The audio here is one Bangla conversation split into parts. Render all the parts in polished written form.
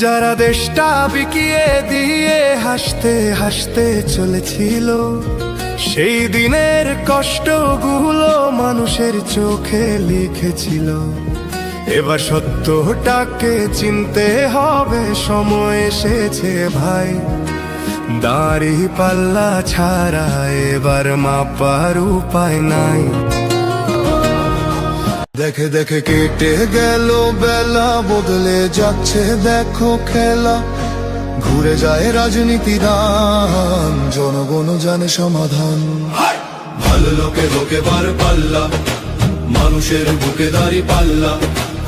যারা দেশটা বিকিয়ে দিয়ে হাসতে হাসতে চলেছিল, সেই দিনের কষ্টগুলো মানুষের চোখে লিখেছিল। এবার সত্যটাকে চিনতে হবে, সময় এসেছে ভাই। দাড়ি পাল্লা ছাড়া এবার মাপার উপায় নাই। দেখে দেখে কেটে গেল বেলা, বদলে যাচ্ছে দেখো খেলা। ঘুরে যায় রাজনীতি দান, জনগণ জানে সমাধান। ভালো লোকে লোকে বার পাল্লা, মানুষের বুকে দাড়ি পাল্লা।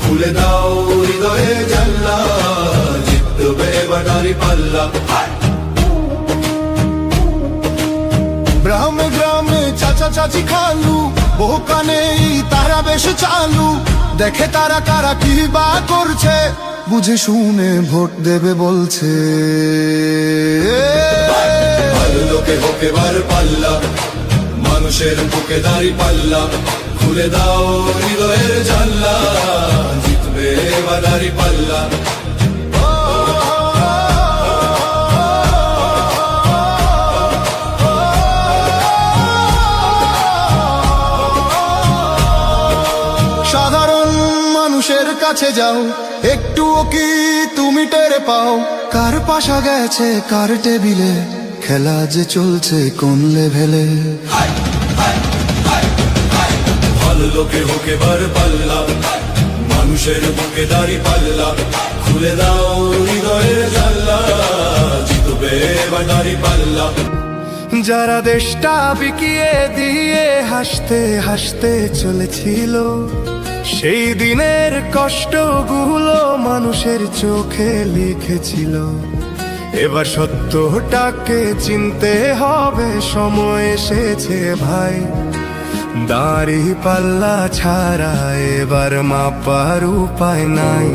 খুলে দাও হৃদয়ে জানলা, জিতবে এবার দাড়ি পাল্লা। গ্রামে গ্রামে চাচা চাচি খালু, বহু কানে তারা বেশ চালু। দেখে তারা কারা কি বা করছে, বুঝে শুনে ভোট দেবে বলছে। ভালো লোকে লোকে বার পাল্লা, মানুষের বুকে দাড়ি পাল্লা। খুলে দাও হৃদয়ের জানলা, জিতবে এবার দাড়ি পাল্লা। সাধারণ মানুষের কাছে যাও, একটুও কি তুমি টের পাও? কার পাশা গেছে কার টেবিলে, খেলা যে চলছে কোন লেভেলে। ভালো লোকে হোকে বার পাল্লা, মানুষের বুকে দাড়ি পাল্লা। খুলে দাও হৃদয়ের জানলা, জিতবে এবার দাড়ি পাল্লা। যারা দেশটা বিকিয়ে দিয়ে হাসতে হাসতে চলেছিল, সেই দিনের কষ্টগুলো মানুষের চোখে লিখেছিল। এবার সত্যটাকে চিনতে হবে, সময় এসেছে ভাই। দাড়ি পাল্লা ছাড়া এবার মাপার উপায় নাই।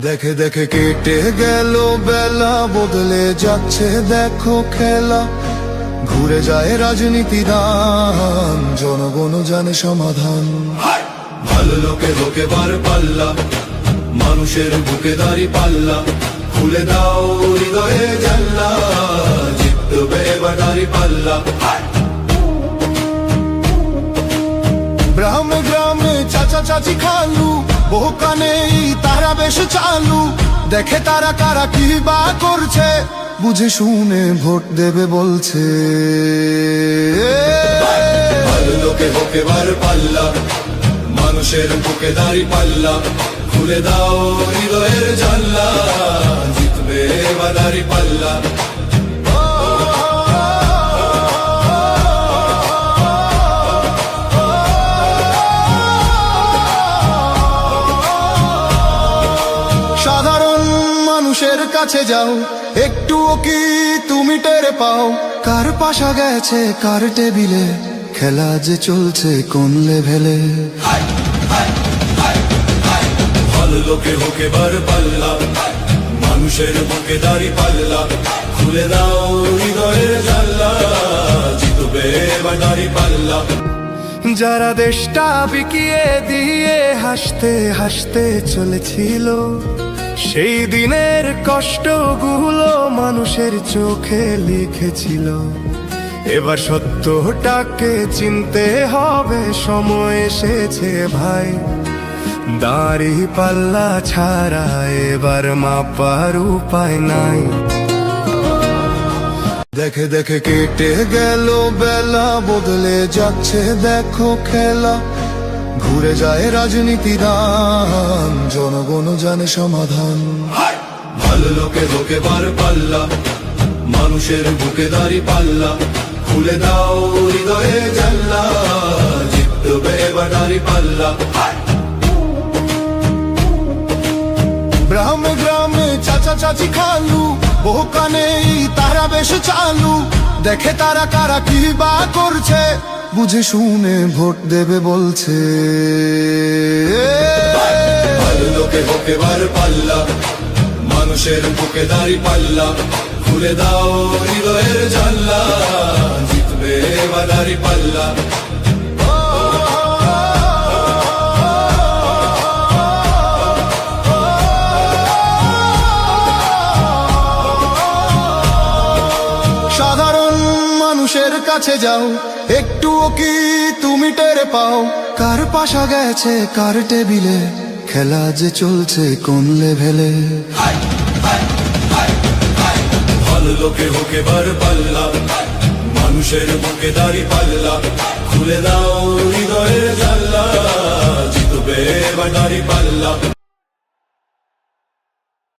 দেখে দেখে কেটে গেল বেলা, বদলে যাচ্ছে দেখো খেলা। ঘুরে যায় রাজনীতি দান, জনগণ জানে সমাধান। ভালো লোকে লোকে বার পাল্লা, মানুষের বুকে দাড়ি পাল্লা। খুলে দাও হৃদয়ে জানলা, জিতবে এবার দাড়ি পাল্লা। গ্রামে গ্রামে চাচা চাচি খালু, বহু কানে তারা বেশ চালু। দেখে তারা কারা কি বা করছে, বুঝে শুনে ভোট দেবে বলছে। ভালো লোকে হোকে বার পাল্লা, মানুষের বুকে দাড়ি পাল্লা। খুলে দাও হৃদয়ের জানলা, জিতবে এবার দাড়ি পাল্লা। সাধারণ মানুষের কাছে যাও, একটুও কি তুমি টের পাও? কার পাশা গেছে কার টেবিলে, খেলা যে চলছে কোন লেভেলে। ভালো লোকে হোকে বার পাল্লা, মানুষের বুকে দাড়ি পাল্লা। খুলে দাও হৃদয়ের জানলা, জিতবে এবার দাড়ি পাল্লা। যারা দেশটা বিকিয়ে দিয়ে হাসতে হাসতে চলেছিল, সেই দিনের কষ্টগুলো মানুষের চোখে লিখেছিল। এবার সত্যটাকে চিনতে হবে, সময় এসেছে ভাই। দাড়ি পাল্লা ছাড়া এবার মাপার উপায় নাই। দেখে দেখে কেটে গেল বেলা, বদলে যাচ্ছে দেখো খেলা। ঘুরে যায় রাজনীতি দান, জনগণ জানে সমাধান। ভালো লোকে লোকে বার পাল্লা, মানুষের বুকে দাড়ি পাল্লা। খুলে দাও হৃদয়ে জানলা, জিতবে এবার দাড়ি পাল্লা। গ্রামে গ্রামে চাচা চাচি খালু, বহু কানে তারা বেশ চালু। দেখে তারা কারা কি বা করছে, বুঝে শুনে ভোট দেবে বলছে। ভালো লোকে হোকে বার পাল্লা, মানুষের বুকে দাড়ি পাল্লা। খুলে দাও হৃদয়ের জানলা, জিতবে এবার দাড়ি পাল্লা। মানুষের কাছে যাও, একটুও কি তুমি টের পাও কার পাশা গেছে কার টেবিলে, খেলা যে চলছে কোন লেভেলে। ভালো লোকে হোক এবার পাল্লা, মানুষের বুকে দাড়ি পাল্লা, খুলে দাও হৃদয়ের জানলা, জিতবে এবার দাড়ি পাল্লা।